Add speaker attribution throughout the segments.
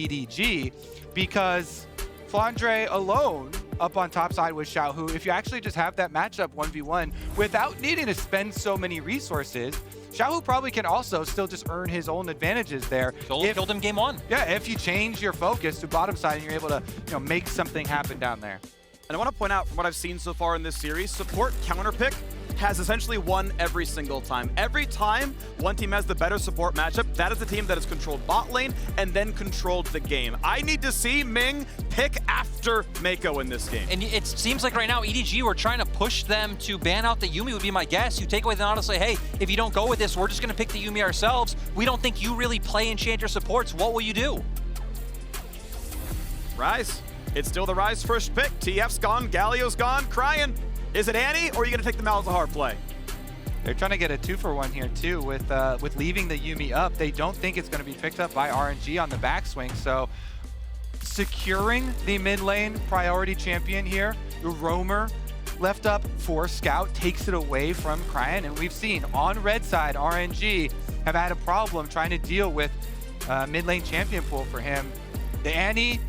Speaker 1: EDG, because Flandre alone up on top side with Xiaohu, if you actually just have that matchup 1v1 without needing to spend so many resources, Xiaohu probably can also still just earn his own advantages there.
Speaker 2: Killed him game one.
Speaker 1: Yeah, if you change your focus to bottom side and you're able to, make something happen down there.
Speaker 3: And I want to point out from what I've seen so far in this series, support counter pick has essentially won every single time. Every time one team has the better support matchup, that is the team that has controlled bot lane and then controlled the game. I need to see Ming pick after Meiko in this game.
Speaker 2: And it seems like right now, EDG, we're trying to push them to ban out the Yuumi would be my guess. You take away the Nautilus, say, hey, if you don't go with this, we're just going to pick the Yuumi ourselves. We don't think you really play Enchanter supports. What will you do?
Speaker 3: Ryze. It's still the Ryze first pick. TF's gone, Galio's gone, Cryin. Is it Annie, or are you going to take the Malzahar play?
Speaker 1: They're trying to get a 2-for-1 here too with leaving the Yuumi up. They don't think it's going to be picked up by RNG on the backswing, so securing the mid lane priority champion here, the roamer left up for Scout, takes it away from Cryin, and we've seen on red side, RNG have had a problem trying to deal with mid lane champion pool for him. The Annie,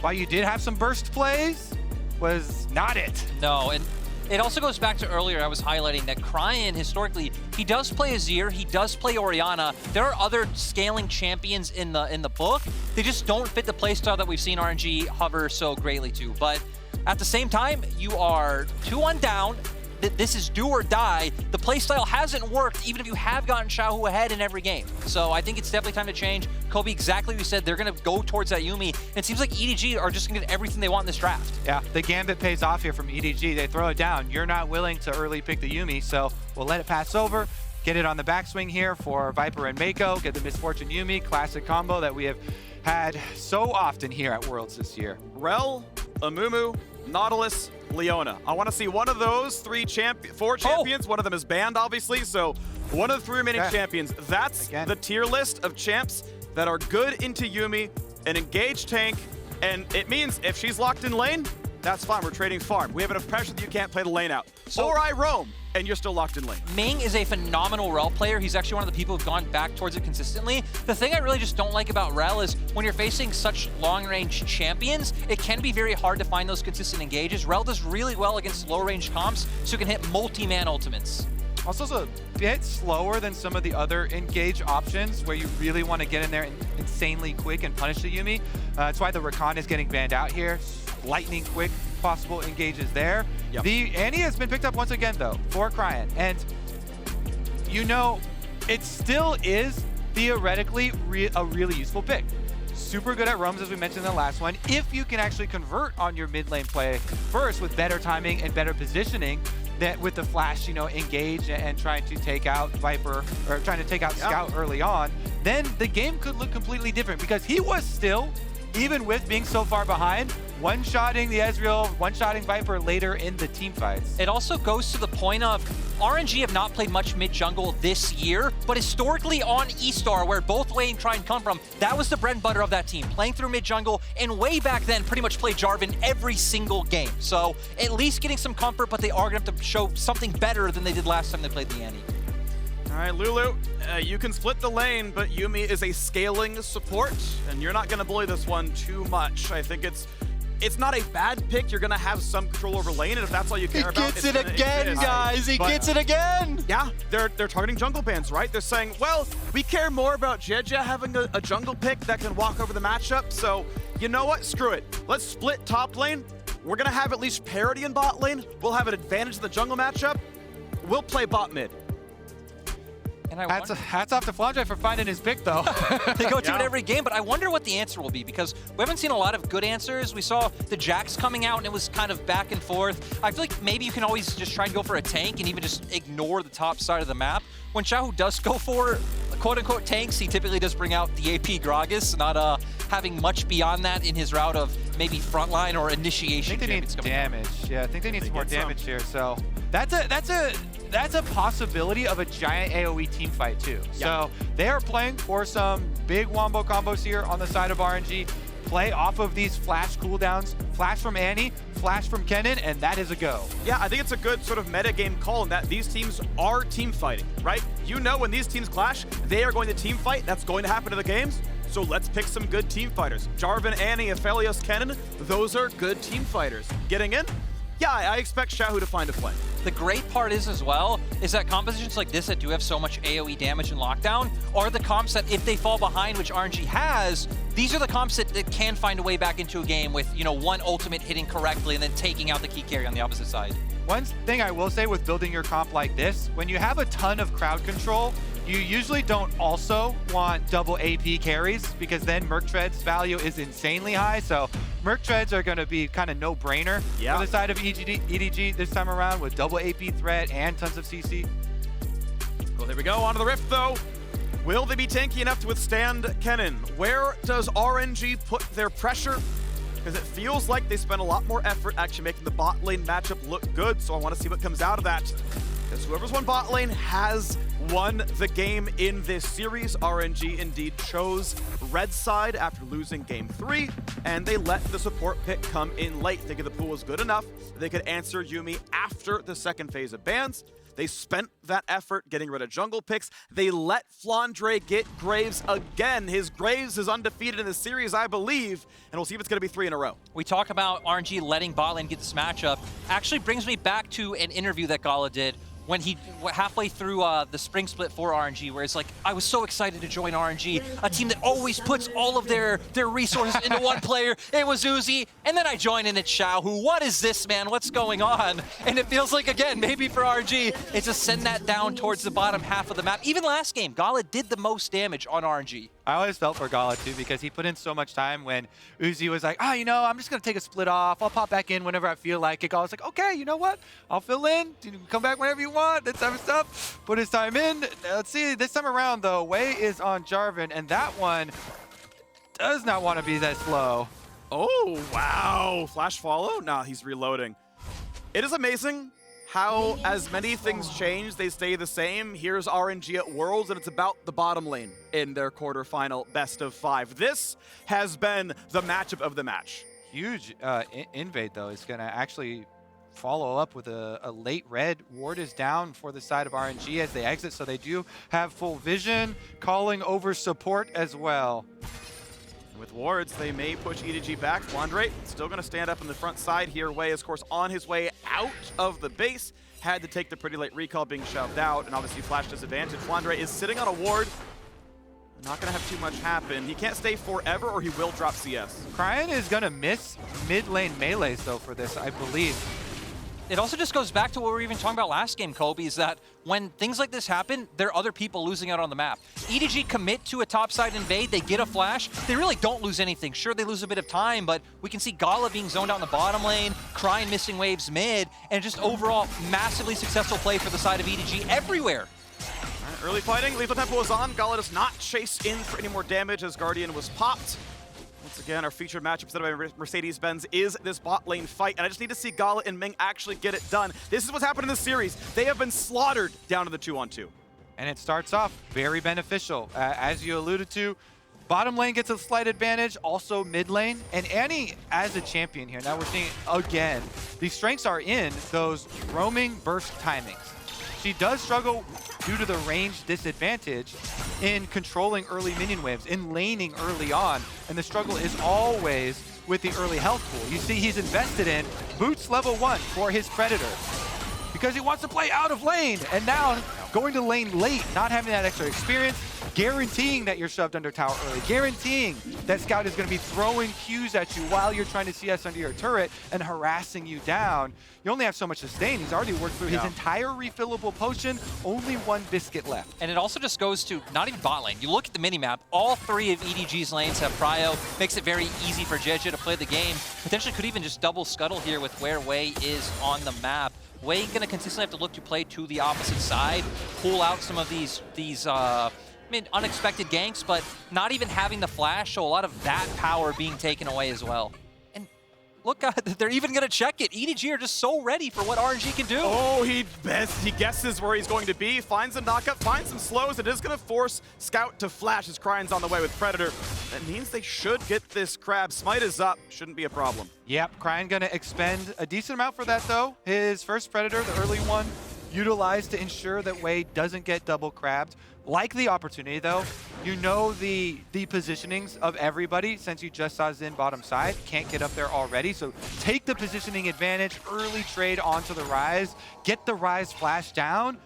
Speaker 1: while you did have some burst plays, was not it.
Speaker 2: No, and it also goes back to earlier I was highlighting that Cryin, historically, he does play Azir, he does play Orianna. There are other scaling champions in the book. They just don't fit the playstyle that we've seen RNG hover so greatly to. But at the same time, you are 2-1 down. This is do or die. The playstyle hasn't worked, even if you have gotten Xiaohu ahead in every game. So I think it's definitely time to change. Kobe, exactly what you said, they're going to go towards that Yuumi. And it seems like EDG are just going to get everything they want in this draft.
Speaker 1: Yeah, the gambit pays off here from EDG. They throw it down. You're not willing to early pick the Yuumi, so we'll let it pass over. Get it on the backswing here for Viper and Meiko. Get the Misfortune Yuumi, classic combo that we have had so often here at Worlds this year.
Speaker 3: Rel, Amumu, Nautilus, Leona. I want to see one of those four champions. One of them is banned, obviously, so one of the 3 remaining champions. That's the tier list of champs that are good into Yuumi, an engaged tank, and it means if she's locked in lane, that's fine. We're trading farm. We have enough pressure that you can't play the lane out. Or I roam, and you're still locked in lane.
Speaker 2: Ming is a phenomenal Rel player. He's actually one of the people who've gone back towards it consistently. The thing I really just don't like about Rel is when you're facing such long-range champions, it can be very hard to find those consistent engages. Rel does really well against low-range comps, so you can hit multi-man ultimates.
Speaker 1: Also, it's a bit slower than some of the other engage options where you really want to get in there insanely quick and punish the Yuumi. That's why the Rakan is getting banned out here. Lightning quick possible engages there. Yep. The Annie has been picked up once again though for Cryin, and it still is theoretically a really useful pick. Super good at roams, as we mentioned in the last one. If you can actually convert on your mid lane play first with better timing and better positioning, that with the flash, engage and trying to take out Viper, or trying to take out Scout early on, then the game could look completely different, because he was still, even with being so far behind, one-shotting the Ezreal, one-shotting Viper later in the team fights.
Speaker 2: It also goes to the point of RNG have not played much mid-jungle this year, but historically on E-Star, where both Wei and Cryin come from, that was the bread and butter of that team, playing through mid-jungle, and way back then pretty much played Jarvan every single game. So at least getting some comfort, but they are going to have to show something better than they did last time they played the Annie.
Speaker 3: All right, Lulu, you can split the lane, but Yuumi is a scaling support, and you're not going to bully this one too much. I think it's not a bad pick. You're going to have some control over lane, and if that's all you care about,
Speaker 2: He gets it again, guys. He gets it again.
Speaker 3: Yeah, they're targeting jungle bans, right? They're saying, well, we care more about Jiejie having a jungle pick that can walk over the matchup, so you know what? Screw it. Let's split top lane. We're going to have at least parity in bot lane. We'll have an advantage in the jungle matchup. We'll play bot mid.
Speaker 2: And
Speaker 1: hats off to Flandre for finding his pick, though.
Speaker 2: They go to it every game, but I wonder what the answer will be, because we haven't seen a lot of good answers. We saw the Jax coming out, and it was kind of back and forth. I feel like maybe you can always just try and go for a tank and even just ignore the top side of the map. When Xiaohu does go for quote-unquote tanks, he typically does bring out the AP Gragas, not having much beyond that in his route of maybe frontline or initiation.
Speaker 1: I think they need damage. Yeah, I think they need some more damage here. So that's a possibility of a giant AoE team fight too. So they are playing for some big wombo combos here on the side of RNG. Play off of these flash cooldowns, flash from Annie, flash from Kennen, and that is a go.
Speaker 3: Yeah, I think it's a good sort of meta game call in that these teams are team fighting, right? You know when these teams clash, they are going to team fight. That's going to happen in the games. So let's pick some good team fighters. Jarvan, Annie, Aphelios, Kennen, those are good team fighters. Getting in? Yeah, I expect Xiaohu to find a play.
Speaker 2: The great part is as well, is that compositions like this that do have so much AoE damage and lockdown are the comps that if they fall behind, which RNG has, these are the comps that can find a way back into a game with, you know, one ultimate hitting correctly and then taking out the key carry on the opposite side.
Speaker 1: One thing I will say with building your comp like this, when you have a ton of crowd control, you usually don't also want double AP carries because then Merc Tread's value is insanely high. So Merc Treads are going to be kind of no-brainer for the side of EDG this time around with double AP threat and tons of CC.
Speaker 3: Well, there we go. Onto the Rift, though. Will they be tanky enough to withstand Kennen? Where does RNG put their pressure? Because it feels like they spent a lot more effort actually making the bot lane matchup look good, so I want to see what comes out of that. Because whoever's won bot lane has won the game in this series. RNG indeed chose red side after losing game 3, and they let the support pick come in late, thinking the pool was good enough they could answer Yuumi after the second phase of bans. They spent that effort getting rid of jungle picks. They let Flandre get Graves again. His Graves is undefeated in the series, I believe, and we'll see if it's going to be 3 in a row.
Speaker 2: We talk about RNG letting bot lane get this matchup. Actually brings me back to an interview that Gala did when he halfway through the spring split for RNG, where it's like, I was so excited to join RNG, a team that always puts all of their resources into one player. It was Uzi, and then I join and it's Xiaohu. What is this, man? What's going on? And it feels like, again, maybe for RNG, it's just send that down towards the bottom half of the map. Even last game, Gala did the most damage on RNG.
Speaker 1: I always felt for Gala too because he put in so much time when Uzi was like, you know, I'm just going to take a split off. I'll pop back in whenever I feel like it. Gala's like, okay, you know what? I'll fill in. You can come back whenever you want. That type of stuff. Put his time in. Let's see. This time around, though, Wei is on Jarvan, and that one does not want to be that slow.
Speaker 3: Oh, wow. Flash follow? Nah, he's reloading. It is amazing how as many things change, they stay the same. Here's RNG at Worlds, and it's about the bottom lane in their quarterfinal best of 5. This has been the matchup of the match.
Speaker 1: Huge invade, though, is going to actually follow up with a late red. Ward is down for the side of RNG as they exit, so they do have full vision, calling over support as well.
Speaker 3: With wards, they may push EDG back. Flandre still going to stand up on the front side here. Wei is, of course, on his way out of the base. Had to take the pretty late recall being shoved out, and obviously flash disadvantage. Flandre is sitting on a ward. Not going to have too much happen. He can't stay forever or he will drop CS.
Speaker 1: Cryin is going to miss mid lane melees, though, for this, I believe.
Speaker 2: It also just goes back to what we were even talking about last game, Kobe, is that when things like this happen, there are other people losing out on the map. EDG commit to a topside invade, they get a flash, they really don't lose anything. Sure, they lose a bit of time, but we can see Gala being zoned out in the bottom lane, Cryin missing waves mid, and just overall massively successful play for the side of EDG everywhere.
Speaker 3: Right, early fighting, Lethal Tempo is on. Gala does not chase in for any more damage as Guardian was popped. Once again, our featured matchup set by Mercedes-Benz is this bot lane fight, and I just need to see Gala and Ming actually get it done. This is what's happened in this series. They have been slaughtered down to the 2-on-2.
Speaker 1: And it starts off very beneficial. As you alluded to, bottom lane gets a slight advantage, also mid lane. And Annie, as a champion here, now we're seeing again, the strengths are in those roaming burst timings. She does struggle due to the range disadvantage in controlling early minion waves, in laning early on, and the struggle is always with the early health pool. You see he's invested in boots level 1 for his Predator because he wants to play out of lane, and now going to lane late, not having that extra experience, guaranteeing that you're shoved under tower early, guaranteeing that Scout is going to be throwing Qs at you while you're trying to CS under your turret and harassing you down. You only have so much sustain. He's already worked through his entire refillable potion, only 1 biscuit left.
Speaker 2: And it also just goes to not even bot lane. You look at the minimap, all 3 of EDG's lanes have prio, makes it very easy for Jiejie to play the game. Potentially could even just double scuttle here with where Wei is on the map. Wei going to consistently have to look to play to the opposite side, pull out some of these unexpected ganks, but not even having the flash, so a lot of that power being taken away as well. And look, they're even going to check it. EDG are just so ready for what RNG can do.
Speaker 3: Oh, he guesses where he's going to be, finds a knockup, finds some slows. It is going to force Scout to flash as Cryin's on the way with Predator. That means they should get this crab. Smite is up, shouldn't be a problem.
Speaker 1: Yep, Cryin going to expend a decent amount for that, though. His first Predator, the early one, utilized to ensure that Wei doesn't get double crabbed. Like the opportunity, though, You know the positionings of everybody since you just saw Xin bottom side. Can't get up there already, so take the positioning advantage, early trade onto the Ryze, get the Ryze flash down.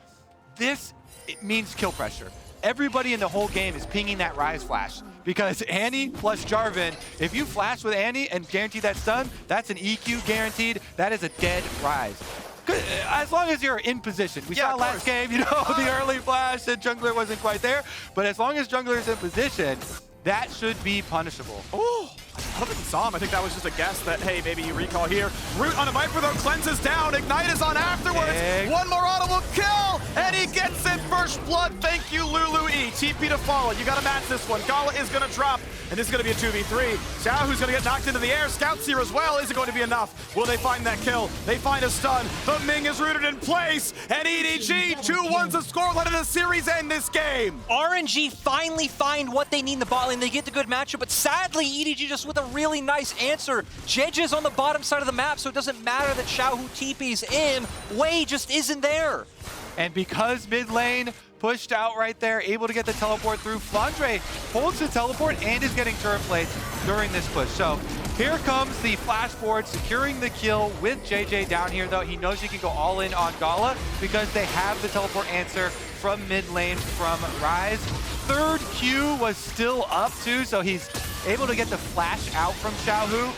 Speaker 1: This it means kill pressure. Everybody in the whole game is pinging that Ryze flash because Annie plus Jarvan, if you flash with Annie and guarantee that stun, that's an EQ guaranteed. That is a dead Ryze. As long as you're in position. We saw last game, you know, the early flash, the jungler wasn't quite there, but as long as jungler's in position, that should be punishable.
Speaker 3: Oh, I don't think he saw him. I think that was just a guess that, hey, maybe you recall here. Root on a Viper, though, cleanses down. Ignite is on afterwards. One more audible kill, and he gets it. First blood. Thank you, Lulu E. TP to follow. You got to match this one. Gala is going to drop, and this is going to be a 2v3. Xiaohu's going to get knocked into the air. Scout's here as well. Is it going to be enough? Will they find that kill? They find a stun. The Ming is rooted in place, and EDG 2-1's the scoreline of the series end this game.
Speaker 2: RNG finally find what they need in the bot lane. They get the good matchup, but sadly, EDG just with a really nice answer. Jiejie's on the bottom side of the map, so it doesn't matter that Xiaohu TP's in. Wei just isn't there.
Speaker 1: And because mid lane pushed out right there, able to get the teleport through, Flandre holds the teleport and is getting turret plates during this push. So here comes the flash forward, securing the kill with Jiejie down here, though. He knows he can go all in on Gala because they have the teleport answer from mid lane from Ryze. Third Q was still up too, so he's able to get the flash out from Xiaohu.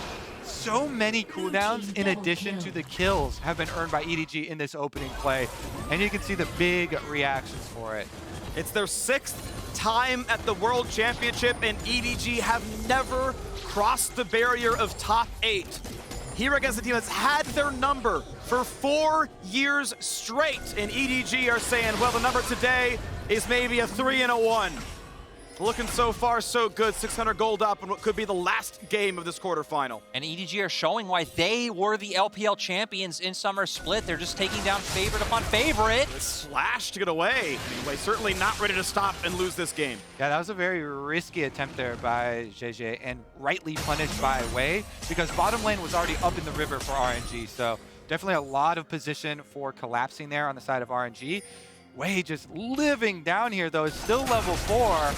Speaker 1: So many cooldowns in addition to the kills have been earned by EDG in this opening play, and you can see the big reactions for it.
Speaker 3: It's their 6th time at the World Championship, and EDG have never crossed the barrier of top 8. Here against the team that's had their number for 4 years straight, and EDG are saying, well, the number today is maybe a 3 and a 1. Looking so far so good, 600 gold up in what could be the last game of this quarterfinal.
Speaker 2: And EDG are showing why they were the LPL champions in Summer Split. They're just taking down favorite upon favorite.
Speaker 3: Slash to get away. Anyway, certainly not ready to stop and lose this game.
Speaker 1: Yeah, that was a very risky attempt there by Jiejie, and rightly punished by Wei, because bottom lane was already up in the river for RNG, so definitely a lot of position for collapsing there on the side of RNG. Wei just living down here, though, is still level 4.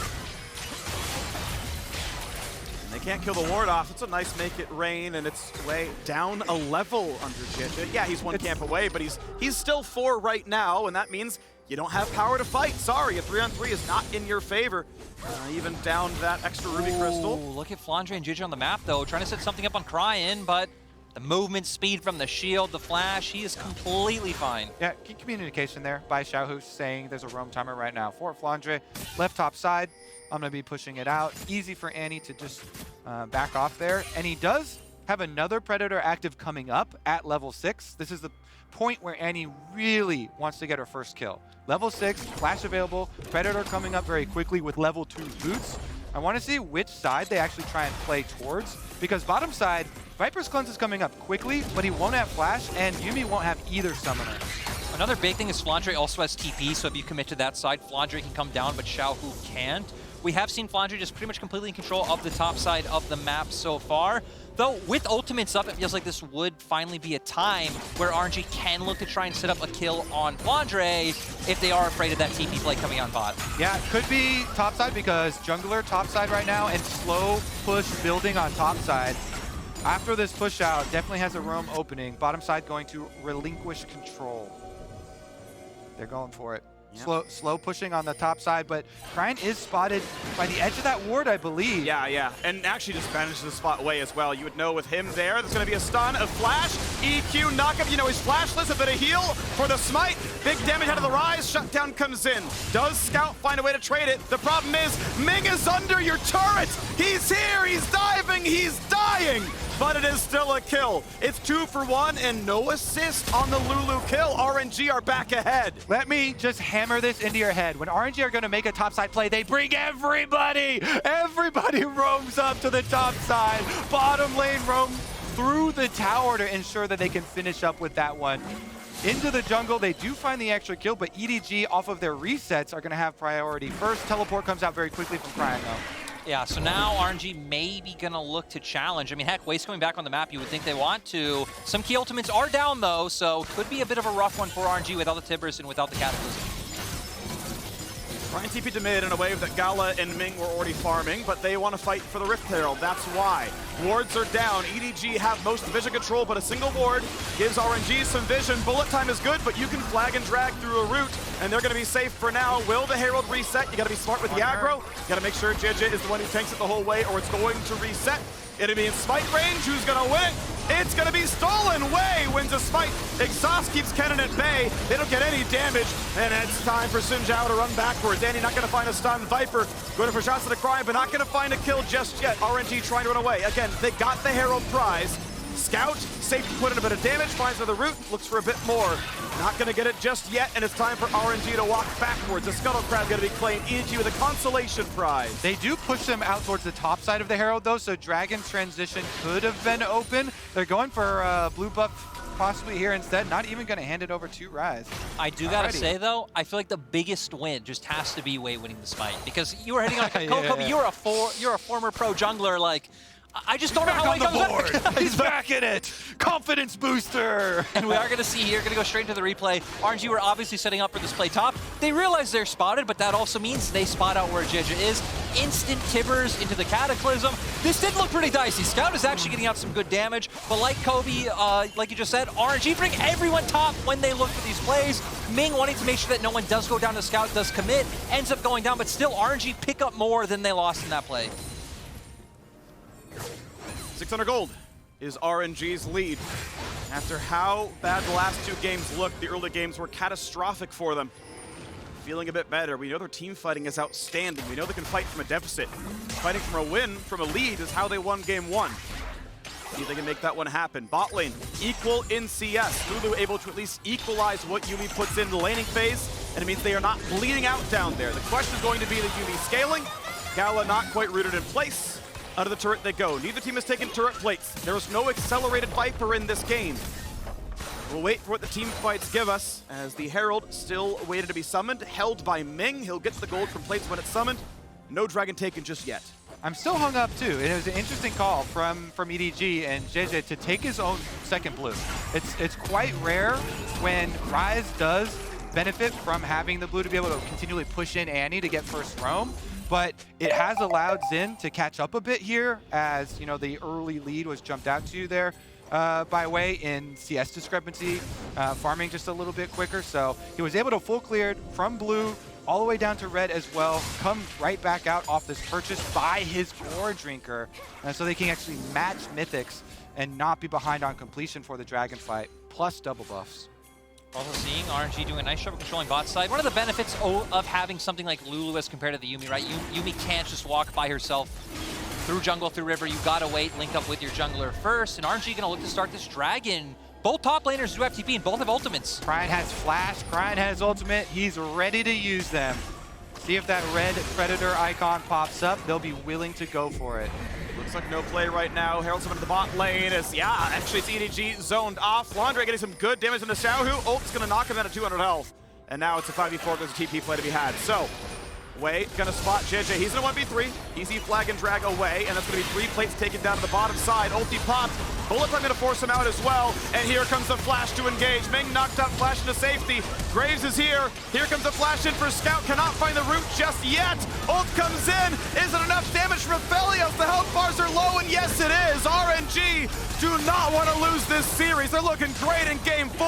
Speaker 3: They can't kill the ward off. It's a nice make it rain, and it's way down a level under Jiejie. Yeah, he's one camp away, but he's still 4 right now, and that means you don't have power to fight. Sorry, a 3-on-3 is not in your favor. Even down that extra Ruby Crystal.
Speaker 2: Look at Flandre and Jiejie on the map, though, trying to set something up on Cryin, but the movement speed from the shield, the flash, he is completely fine.
Speaker 1: Yeah, key communication there by Xiaohu saying there's a roam timer right now for Flandre. Left top side, I'm going to be pushing it out. Easy for Annie to just back off there. And he does have another Predator active coming up at level 6. This is the point where Annie really wants to get her first kill. Level 6, flash available, Predator coming up very quickly with level 2 boots. I want to see which side they actually try and play towards, because bottom side, Viper's Cleanse is coming up quickly, but he won't have flash, and Yuumi won't have either summoner.
Speaker 2: Another big thing is Flandre also has TP, so if you commit to that side, Flandre can come down, but Xiaohu can't. We have seen Flandre just pretty much completely in control of the top side of the map so far. Though, with ultimates up, it feels like this would finally be a time where RNG can look to try and set up a kill on Flandre if they are afraid of that TP play coming on bot.
Speaker 1: Yeah, it could be top side because jungler top side right now and slow push building on top side. After this push out, definitely has a roam opening. Bottom side going to relinquish control. They're going for it. Yep. Slow pushing on the top side, but Cryin is spotted by the edge of that ward, I believe.
Speaker 3: Yeah, and actually just managed the spot away as well. You would know with him there, there's going to be a stun, a flash, EQ, knockup. You know he's flashless, a bit of heal for the smite. Big damage out of the Ryze, shutdown comes in. Does Scout find a way to trade it? The problem is, Ming is under your turret. He's here, he's diving, he's dying. But it is still a kill. It's 2 for 1 and no assist on the Lulu kill. RNG are back ahead.
Speaker 1: Let me just hammer this into your head. When RNG are going to make a topside play, they bring everybody. Everybody roams up to the top side. Bottom lane roam through the tower to ensure that they can finish up with that one. Into the jungle, they do find the extra kill, but EDG off of their resets are going to have priority first. Teleport comes out very quickly from Cryin though.
Speaker 2: Yeah, so now RNG may be going to look to challenge. I mean, heck, Wei's coming back on the map. You would think they want to. Some key ultimates are down, though, so could be a bit of a rough one for RNG without the Tibbers and without the Cataclysm.
Speaker 3: Cryin TP to mid in a wave that Gala and Ming were already farming, but they want to fight for the Rift Herald. That's why. Wards are down. EDG have most vision control, but a single ward gives RNG some vision. Bullet time is good, but you can flag and drag through a route, and they're going to be safe for now. Will the Herald reset? You got to be smart with the aggro. You got to make sure Jiejie is the one who tanks it the whole way, or it's going to reset. It'll be in smite range. Who's going to win? It's going to be stolen. Wei wins a smite. Exhaust keeps Kennen at bay. They don't get any damage. And it's time for Zhao to run backwards. Andy not going to find a stun. Viper going for shots at the Cryin, but not going to find a kill just yet. RNG trying to run away. Again, they got the Herald prize. Scout, safe to put in a bit of damage, finds another route, looks for a bit more. Not gonna get it just yet, and it's time for RNG to walk backwards. The Scuttle Crab gonna be claimed. EDG with a consolation prize.
Speaker 1: They do push them out towards the top side of the Herald though, so Dragon transition could have been open. They're going for blue buff possibly here instead, not even gonna hand it over to Ryze.
Speaker 2: I do gotta say though, I feel like the biggest win just has to be Wei winning the smite, because you were hitting on Kobe, you're a former pro jungler, like, I just don't know how he comes back.
Speaker 1: He's back in it. Confidence booster.
Speaker 2: And we are going to see here, going to go straight into the replay. RNG were obviously setting up for this play top. They realize they're spotted, but that also means they spot out where Jiejie is. Instant Tibbers into the Cataclysm. This did look pretty dicey. Scout is actually getting out some good damage, but like Kobe, like you just said, RNG bring everyone top when they look for these plays. Ming wanting to make sure that no one does go down to Scout, does commit, ends up going down, but still RNG pick up more than they lost in that play.
Speaker 3: 600 gold is RNG's lead. After how bad the last two games looked, the early games were catastrophic for them. Feeling a bit better. We know their team fighting is outstanding. We know they can fight from a deficit. Fighting from a win, from a lead, is how they won game one. See if they can make that one happen. Bot lane, equal in CS. Lulu able to at least equalize what Yuumi puts in the laning phase, and it means they are not bleeding out down there. The question is going to be the Yuumi scaling. Gala not quite rooted in place. Out of the turret they go. Neither team has taken turret plates. There is no accelerated Viper in this game. We'll wait for what the team fights give us, as the Herald still waited to be summoned, held by Ming. He'll get the gold from plates when it's summoned. No dragon taken just yet.
Speaker 1: I'm still hung up too. It was an interesting call from EDG and Jiejie to take his own second blue. It's quite rare when Ryze does benefit from having the blue to be able to continually push in Annie to get first roam. But it has allowed Xin to catch up a bit here, as you know the early lead was jumped out to there by Wei in CS discrepancy, farming just a little bit quicker. So he was able to full cleared from blue all the way down to red as well, come right back out off this purchase by his core drinker, so they can actually match mythics and not be behind on completion for the dragon fight, plus double buffs.
Speaker 2: Also seeing RNG doing a nice job of controlling bot side. One of the benefits of having something like Lulu as compared to the Yuumi, right? Yuumi can't just walk by herself through jungle, through river. You gotta wait, link up with your jungler first. And RNG gonna look to start this dragon. Both top laners do have TP and both have ultimates.
Speaker 1: Cryin has flash, Cryin has ultimate. He's ready to use them. See if that red Predator icon pops up. They'll be willing to go for it.
Speaker 3: Looks like no play right now. Herald summoned to the bot lane as, actually it's EDG zoned off. Flandre getting some good damage into Xiaohu. Ult's gonna knock him down to 200 health. And now it's a 5v4, there's a TP play to be had. So, Wei gonna spot Jiejie. He's in a 1v3. Easy flag and drag away, and that's gonna be 3 plates taken down to the bottom side. Ulti popped. Bullet time gonna force him out as well. And here comes the flash to engage. Ming knocked up, flash into safety. Graves is here. Here comes the flash in for Scout. Cannot find the route just yet. Ult comes in. Is it enough damage from Aphelios? The health bars are low, and yes it is. RNG do not want to lose this series. They're looking great in game 4.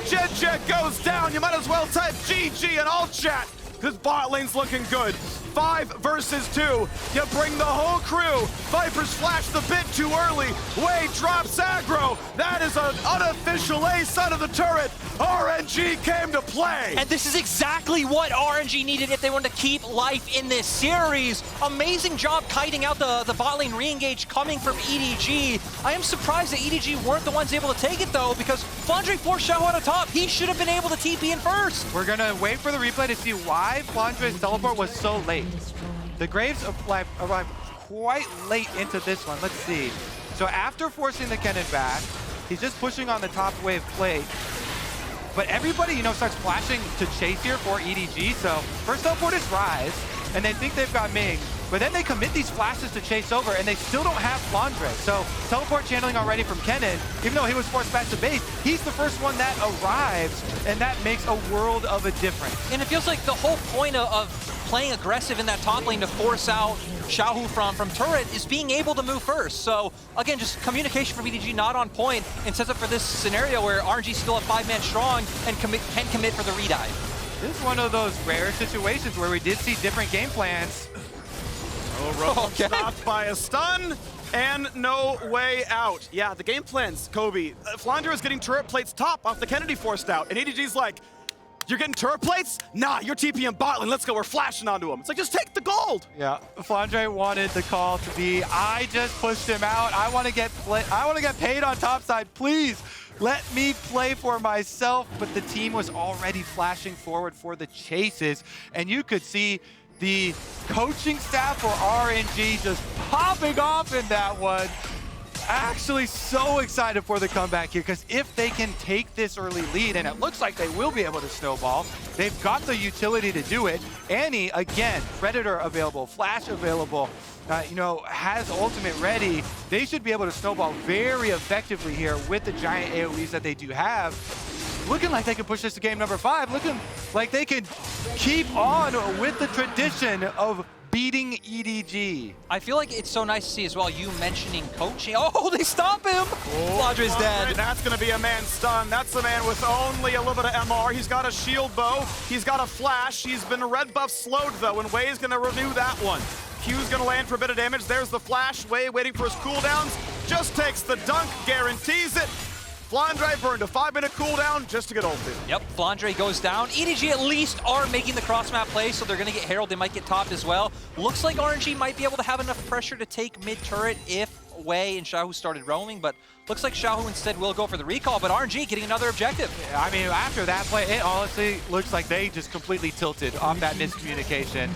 Speaker 3: Jiejie goes down. You might as well type GG in all chat. This bot lane's looking good. 5 versus 2. You bring the whole crew. Viper's flashed a bit too early. Wei drops aggro. That is an unofficial ace out of the turret. RNG came to play.
Speaker 2: And this is exactly what RNG needed if they wanted to keep life in this series. Amazing job kiting out the bot lane re-engage coming from EDG. I am surprised that EDG weren't the ones able to take it though, because Flandre forced Xiaohu on the top. He should have been able to TP in first.
Speaker 1: We're gonna wait for the replay to see why Flandre's teleport was so late. The Graves arrived quite late into this one. Let's see. So after forcing the Kennen back, he's just pushing on the top wave plate. But everybody, starts flashing to chase here for EDG. So first teleport is Ryze, and they think they've got Ming. But then they commit these flashes to chase over, and they still don't have Flandre. So teleport channeling already from Kennen, even though he was forced back to base, he's the first one that arrives, and that makes a world of a difference.
Speaker 2: And it feels like the whole point of playing aggressive in that top lane to force out Xiaohu from turret is being able to move first. So again, just communication from EDG not on point, and sets up for this scenario where RNG still at 5-man strong and can commit for the redive.
Speaker 1: This is one of those rare situations where we did see different game plans.
Speaker 3: Oh, stopped by a stun. And no way out. Yeah, the game plans, Kobe. Flandre is getting turret plates top off the Kennedy forced out. And EDG's like, you're getting turret plates? Nah, you're TPM bot lane. Let's go. We're flashing onto him. It's like, just take the gold.
Speaker 1: Yeah, Flandre wanted the call to be, I just pushed him out. I want to get paid on topside. Please let me play for myself. But the team was already flashing forward for the chases. And you could see the coaching staff for RNG just popping off in that one. Actually so excited for the comeback here, because if they can take this early lead, and it looks like they will be able to snowball, they've got the utility to do it. Annie, again, Predator available, Flash available, you know, has ultimate ready. They should be able to snowball very effectively here with the giant AoEs that they do have. Looking like they can push this to game number 5. Looking like they can keep on with the tradition of beating EDG.
Speaker 2: I feel like it's so nice to see as well, you mentioning coaching. Oh, they stop him! Flandre's dead.
Speaker 3: That's going to be a man stun. That's a man with only a little bit of MR. He's got a shield bow. He's got a flash. He's been red buff slowed, though, and Wei's going to renew that one. Q's going to land for a bit of damage. There's the flash. Wei waiting for his cooldowns. Just takes the dunk, guarantees it. Flandre burned a 5-minute cooldown just to get ulted.
Speaker 2: Yep, Flandre goes down. EDG at least are making the cross-map play, so they're going to get Herald. They might get topped as well. Looks like RNG might be able to have enough pressure to take mid-turret if Wei and Xiaohu started roaming, but looks like Xiaohu instead will go for the recall, but RNG getting another objective.
Speaker 1: Yeah, I mean, after that play, it honestly looks like they just completely tilted off that miscommunication.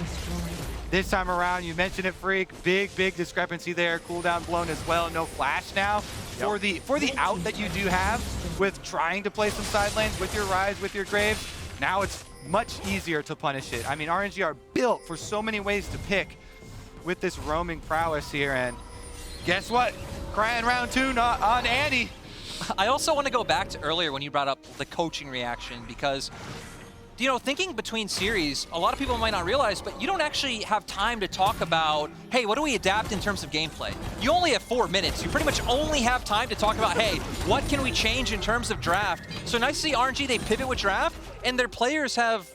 Speaker 1: This time around, you mentioned it, Freak. Big discrepancy there. Cooldown blown as well. No flash now. For the out that you do have with trying to play some side lanes with your Ryze, with your Graves, now it's much easier to punish it. I mean, RNG are built for so many ways to pick with this roaming prowess here, and guess what? Cryin round 2 not on Annie.
Speaker 2: I also want to go back to earlier when you brought up the coaching reaction, because you know, thinking between series, a lot of people might not realize, but you don't actually have time to talk about, hey, what do we adapt in terms of gameplay? You only have 4 minutes. You pretty much only have time to talk about, hey, what can we change in terms of draft? So nice to see RNG, they pivot with draft, and their players have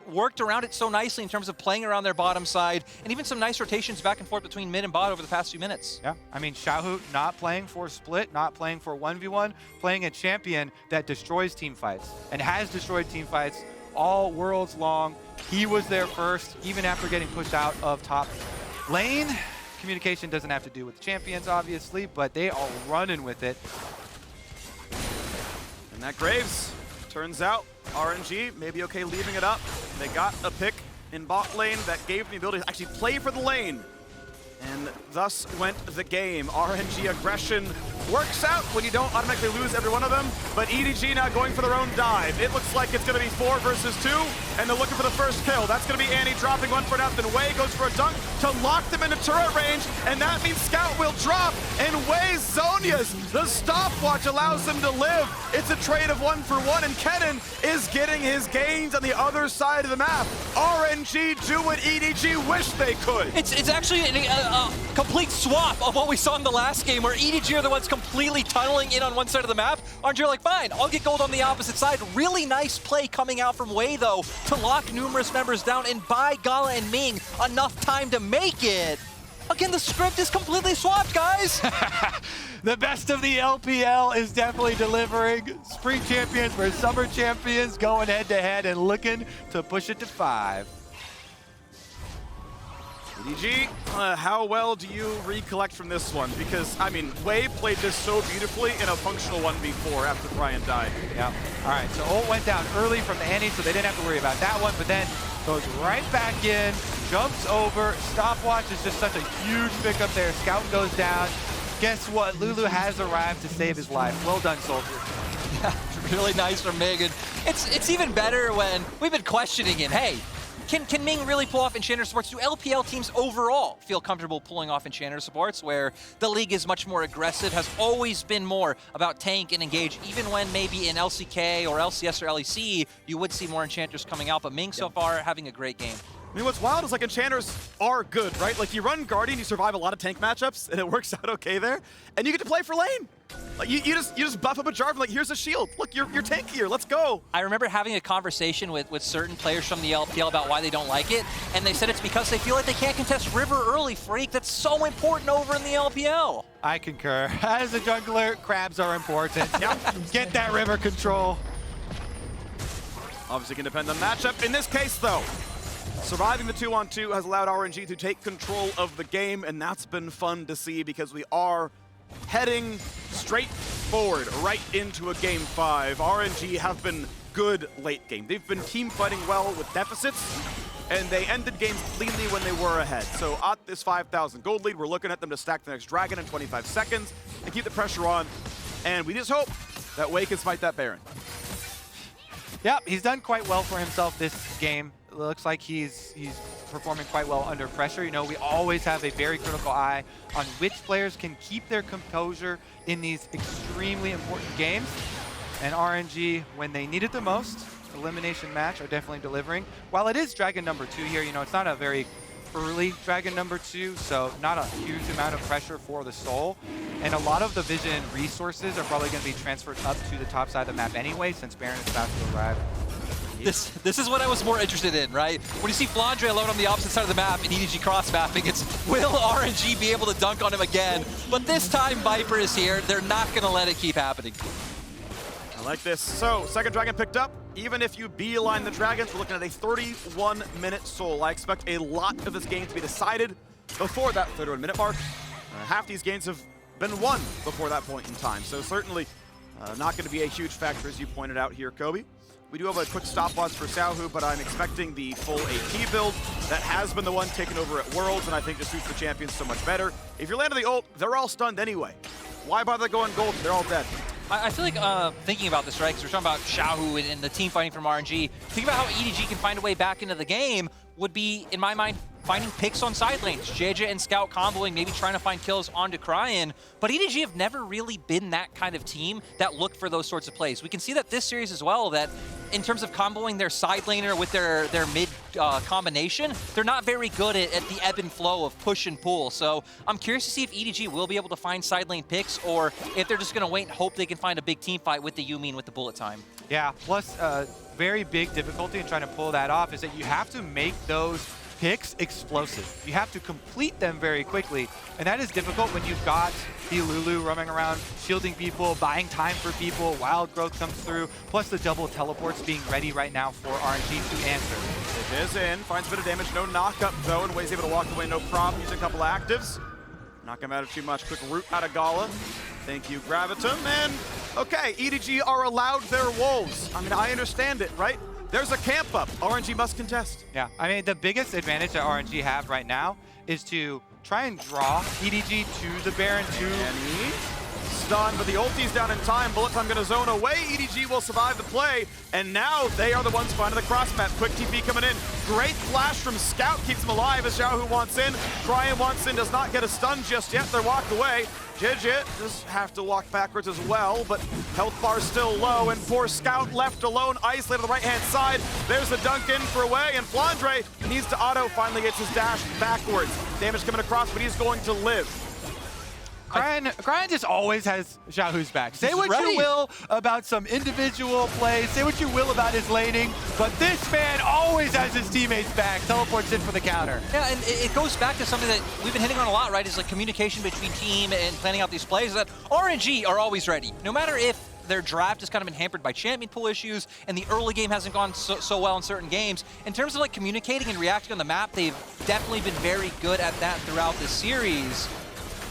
Speaker 2: worked around it so nicely in terms of playing around their bottom side, and even some nice rotations back and forth between mid and bot over the past few minutes.
Speaker 1: Yeah, I mean, Xiaohu not playing for split, not playing for 1v1, playing a champion that destroys team fights, and has destroyed team fights all worlds long. He was there first, even after getting pushed out of top lane. Communication doesn't have to do with champions, obviously, but they are running with it.
Speaker 3: And that Graves, turns out, RNG may be okay leaving it up. They got a pick in bot lane that gave them the ability to actually play for the lane. And thus went the game. RNG aggression works out when you don't automatically lose every one of them, but EDG now going for their own dive. It looks like it's going to be 4 versus 2, and they're looking for the first kill. That's going to be Annie dropping one for nothing. Wei goes for a dunk to lock them into turret range, and that means Scout will drop, and Wei's Zhonya's, the stopwatch allows them to live. It's a trade of 1 for 1, and Kennen is getting his gains on the other side of the map. RNG do what EDG wish they could.
Speaker 2: It's actually a complete swap of what we saw in the last game, where EDG are the ones completely tunneling in on one side of the map. RNG are like, fine, I'll get gold on the opposite side. Really nice play coming out from Wei, though, to lock numerous members down and buy Gala and Ming enough time to make it. Again, the script is completely swapped, guys.
Speaker 1: The best of the LPL is definitely delivering. Spring champions versus summer champions going head-to-head and looking to push it to 5.
Speaker 3: EDG, how well do you recollect from this one? Because, I mean, Wei played this so beautifully in a functional 1v4 after Cryin died.
Speaker 1: Yeah. All right, so ult went down early from the Annie, so they didn't have to worry about that one, but then goes right back in, jumps over. Stopwatch is just such a huge pickup there. Scout goes down. Guess what? Lulu has arrived to save his life. Well done, soldier.
Speaker 2: Yeah, really nice from Ming. And it's even better when we've been questioning him. Hey, can Ming really pull off Enchanter supports? Do LPL teams overall feel comfortable pulling off Enchanter supports, where the league is much more aggressive, has always been more about tank and engage, even when maybe in LCK or LCS or LEC, you would see more Enchanters coming out, but Ming so far having a great game.
Speaker 3: I mean, what's wild is like enchanters are good, right? Like you run Guardian, you survive a lot of tank matchups, and it works out okay there, and you get to play for lane. Like you just buff up a Jarvan, like here's a shield. Look, you're tankier, let's go.
Speaker 2: I remember having a conversation with certain players from the LPL about why they don't like it, and they said it's because they feel like they can't contest River early, Freak. That's so important over in the LPL.
Speaker 1: I concur. As a jungler, crabs are important. Yep. Get that river control.
Speaker 3: Obviously can depend on matchup. In this case though, surviving the 2-on-2 has allowed RNG to take control of the game, and that's been fun to see because we are heading straight forward right into a game 5. RNG have been good late game. They've been team fighting well with deficits, and they ended games cleanly when they were ahead. So at this 5,000 gold lead, we're looking at them to stack the next dragon in 25 seconds and keep the pressure on. And we just hope that Wei can smite that Baron.
Speaker 1: Yeah, he's done quite well for himself this game. It looks like he's performing quite well under pressure. You know, we always have a very critical eye on which players can keep their composure in these extremely important games. And RNG, when they need it the most, elimination match, are definitely delivering. While it is Dragon number 2 here, you know, it's not a very early Dragon number 2, so not a huge amount of pressure for the Soul. And a lot of the vision resources are probably going to be transferred up to the top side of the map anyway, since Baron is about to arrive.
Speaker 2: This is what I was more interested in, right? When you see Flandre alone on the opposite side of the map in EDG cross-mapping, it's will RNG be able to dunk on him again? But this time Viper is here. They're not going to let it keep happening.
Speaker 3: I like this. So, second dragon picked up. Even if you beeline the dragons, we're looking at a 31-minute Soul. I expect a lot of this game to be decided before that 31-minute mark. Half these games have been won before that point in time, so certainly not going to be a huge factor, as you pointed out here, Kobe. We do have a quick stopwatch for Xiaohu, but I'm expecting the full AP build. That has been the one taken over at Worlds, and I think just suits the champions so much better. If you're landing the ult, they're all stunned anyway. Why bother going gold? They're all dead.
Speaker 2: I feel like thinking about this, right, because we're talking about Xiaohu and the team fighting from RNG, thinking about how EDG can find a way back into the game would be, in my mind, finding picks on side lanes. Jiejie and Scout comboing, maybe trying to find kills onto Cryin. But EDG have never really been that kind of team that looked for those sorts of plays. We can see that this series as well, that in terms of comboing their side laner with their mid combination, they're not very good at the ebb and flow of push and pull. So I'm curious to see if EDG will be able to find side lane picks, or if they're just going to wait and hope they can find a big team fight with the Yuumi and with the bullet time.
Speaker 1: Yeah, plus very big difficulty in trying to pull that off is that you have to make those picks explosive. You have to complete them very quickly, and that is difficult when you've got the Lulu roaming around, shielding people, buying time for people, wild growth comes through, plus the double teleports being ready right now for RNG to answer.
Speaker 3: It is in, finds a bit of damage, no knockup though, and Wei's able to walk away no problem, using a couple of actives. Not gonna matter too much. Quick root out of Gala. Thank you, Gravitum, and okay, EDG are allowed their wolves. I mean, I understand it, right? There's a camp up. RNG must contest.
Speaker 1: Yeah, I mean, the biggest advantage that RNG have right now is to try and draw EDG to the Baron
Speaker 3: And he stunned, but the ulti's down in time. Bullet time gonna zone away. EDG will survive the play, and now they are the ones finding the cross map. Quick TP coming in. Great flash from Scout, keeps him alive as Xiaohu wants in. Cryin wants in, does not get a stun just yet. They're walked away. Jiejie does have to walk backwards as well, but health bar still low, and poor Scout left alone, isolated on the right-hand side. There's the dunk in for Wei, and Flandre needs to auto, finally gets his dash backwards. Damage coming across, but he's going to live.
Speaker 1: Cryin just always has Xiaohu's back. Say what you will about some individual plays, say what you will about his laning, but this man always has his teammates back, teleports in for the counter.
Speaker 2: Yeah, and it goes back to something that we've been hitting on a lot, right, is like communication between team and planning out these plays, that RNG are always ready. No matter if their draft has kind of been hampered by champion pool issues and the early game hasn't gone so well in certain games, in terms of like communicating and reacting on the map, they've definitely been very good at that throughout the series.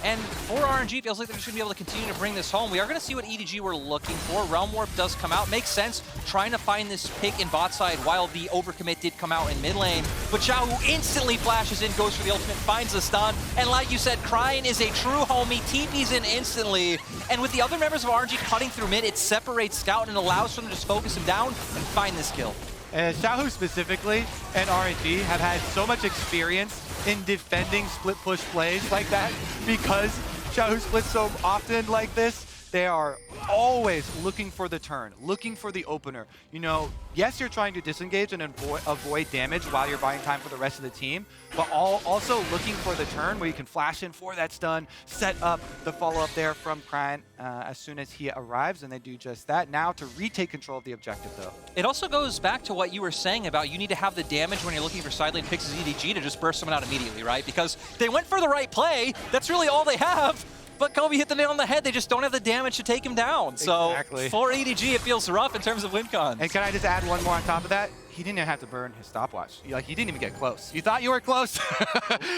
Speaker 2: And for RNG, it feels like they're just going to be able to continue to bring this home. We are going to see what EDG were looking for. Realm Warp does come out. Makes sense trying to find this pick in bot side while the overcommit did come out in mid lane. But Xiaohu instantly flashes in, goes for the ultimate, finds the stun. And like you said, Cryin is a true homie. TP's in instantly. And with the other members of RNG cutting through mid, it separates Scout and allows them to just focus him down and find this kill.
Speaker 1: Xiaohu specifically and RNG have had so much experience in defending split push plays like that, because Xiaohu splits so often like this, They are always looking for the turn, looking for the opener. You know, yes, you're trying to disengage and avoid damage while you're buying time for the rest of the team, but also looking for the turn where you can flash in for that stun, set up the follow-up there from Cryin as soon as he arrives, and they do just that. Now to retake control of the objective, though.
Speaker 2: It also goes back to what you were saying about you need to have the damage when you're looking for side lane picks as EDG to just burst someone out immediately, right? Because they went for the right play. That's really all they have. But Kobe hit the nail on the head. They just don't have the damage to take him down. So for EDG, it feels rough in terms of win cons.
Speaker 1: And can I just add one more on top of that? He didn't even have to burn his stopwatch. Like, he didn't even get close. You thought you were close?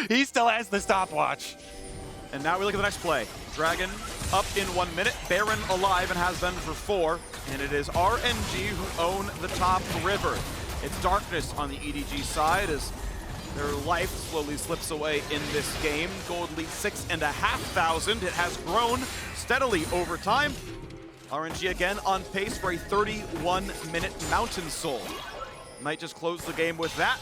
Speaker 1: He still has the stopwatch.
Speaker 3: And now we look at the next play. Dragon up in 1 minute. Baron alive and has been for 4. And it is RNG who own the top river. It's darkness on the EDG side as their life slowly slips away in this game. Gold lead 6,500. It has grown steadily over time. RNG again on pace for a 31-minute Mountain Soul. Might just close the game with that.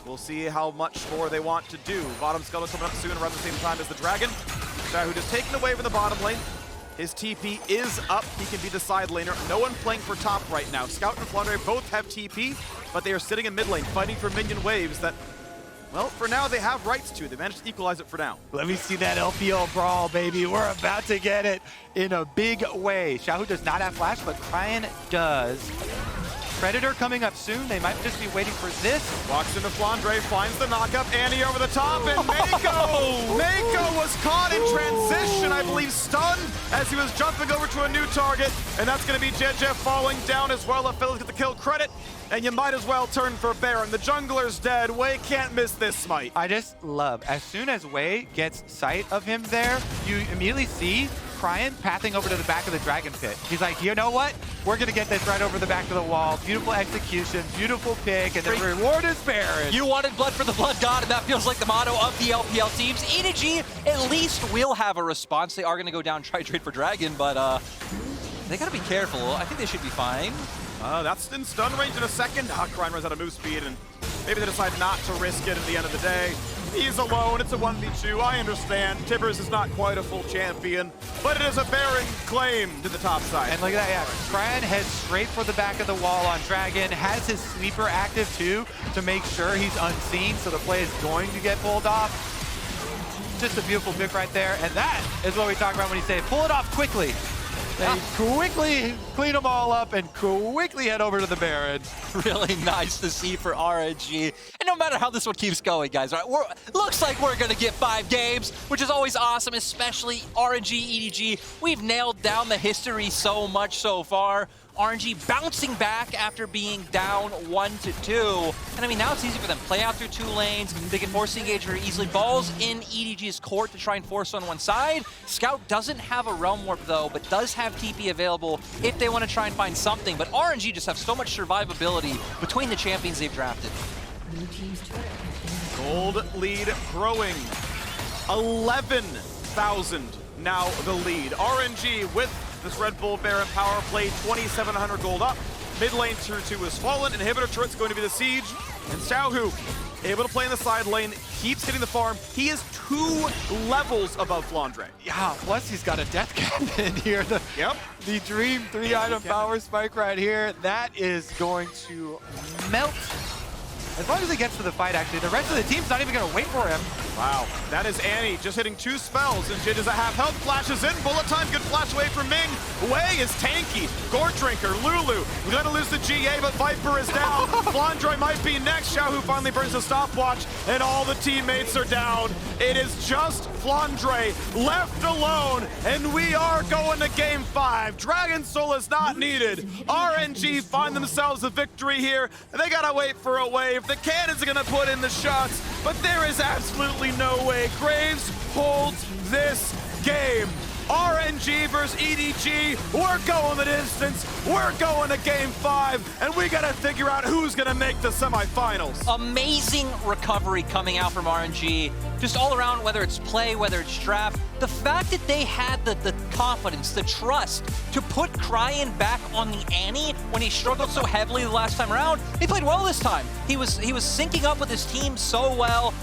Speaker 3: We'll see how much more they want to do. Bottom Scuttle coming up soon around the same time as the Dragon. Xiaohu just taking away from the bottom lane. His TP is up. He can be the side laner. No one playing for top right now. Scout and Flandre both have TP, but they are sitting in mid lane fighting for minion waves that, well, for now they have rights to. They managed to equalize it for now.
Speaker 1: Let me see that LPL brawl, baby. We're about to get it in a big way. Xiaohu does not have flash, but Cryin does. Predator coming up soon. They might just be waiting for this.
Speaker 3: Walks into Flandre, finds the knockup. Annie over the top, and Meiko! Meiko was caught in transition, I believe stunned, as he was jumping over to a new target. And that's going to be Jiejie falling down as well. Aphelios get the kill credit. And you might as well turn for Baron. The jungler's dead. Wei can't miss this smite.
Speaker 1: I just love, as soon as Wei gets sight of him there, you immediately see Cryin pathing over to the back of the Dragon Pit. He's like, you know what? We're going to get this right over the back of the wall. Beautiful execution, beautiful pick, and the reward is Baron.
Speaker 2: You wanted blood for the blood god, and that feels like the motto of the LPL teams. EDG at least will have a response. They are going to go down and try to trade for Dragon, but they got to be careful. I think they should be fine.
Speaker 3: That's in stun range in a second. Cryin runs out of move speed, and maybe they decide not to risk it at the end of the day. He's alone. It's a 1v2. I understand. Tibbers is not quite a full champion, but it is a Baron claim to the top side.
Speaker 1: And look at that, yeah. Cryin heads straight for the back of the wall on Dragon, has his sweeper active too to make sure he's unseen, so the play is going to get pulled off. Just a beautiful pick right there, and that is what we talk about when you say pull it off quickly. They quickly clean them all up and quickly head over to the Baron.
Speaker 2: Really nice to see for RNG. And no matter how this one keeps going, guys, right? Looks like we're going to get 5 games, which is always awesome, especially RNG, EDG. We've nailed down the history so much so far. RNG bouncing back after being down 1-2. And I mean, now it's easy for them. Play out through 2 lanes. They can force the engage very easily. Ball's in EDG's court to try and force on one side. Scout doesn't have a Realm Warp though, but does have TP available if they want to try and find something. But RNG just have so much survivability between the champions they've drafted.
Speaker 3: Gold lead growing. 11,000 now the lead. RNG with this Red Bull Baron power play, 2,700 gold up. Mid lane tier 2 is fallen. Inhibitor turret's going to be the siege. And Xiaohu, able to play in the side lane, keeps hitting the farm. He is 2 levels above Flandre.
Speaker 1: Yeah, plus he's got a death cannon here. The Dream 3-item power spike right here. That is going to melt. As long as he gets to the fight, actually, the rest of the team's not even going to wait for him.
Speaker 3: Wow, that is Annie just hitting 2 spells, and Jiejie's at half health, flashes in, bullet time, good flash away from Ming. Wei is tanky, Gore Drinker, Lulu, we're gonna lose the GA, but Viper is down. Flandre might be next. Xiaohu finally burns the stopwatch, and all the teammates are down. It is just Flandre left alone, and we are going to game 5. Dragon Soul is not needed. RNG find themselves a victory here, and they gotta wait for a wave. The Cannons are gonna put in the shots, but there is absolutely no way Graves holds this game. RNG versus EDG, we're going the distance, we're going to game 5, and we gotta figure out who's gonna make the semifinals.
Speaker 2: Amazing recovery coming out from RNG. Just all around, whether it's play, whether it's draft, the fact that they had the confidence, the trust to put Cryin back on the Annie when he struggled so heavily the last time around, he played well this time. He was syncing up with his team so well.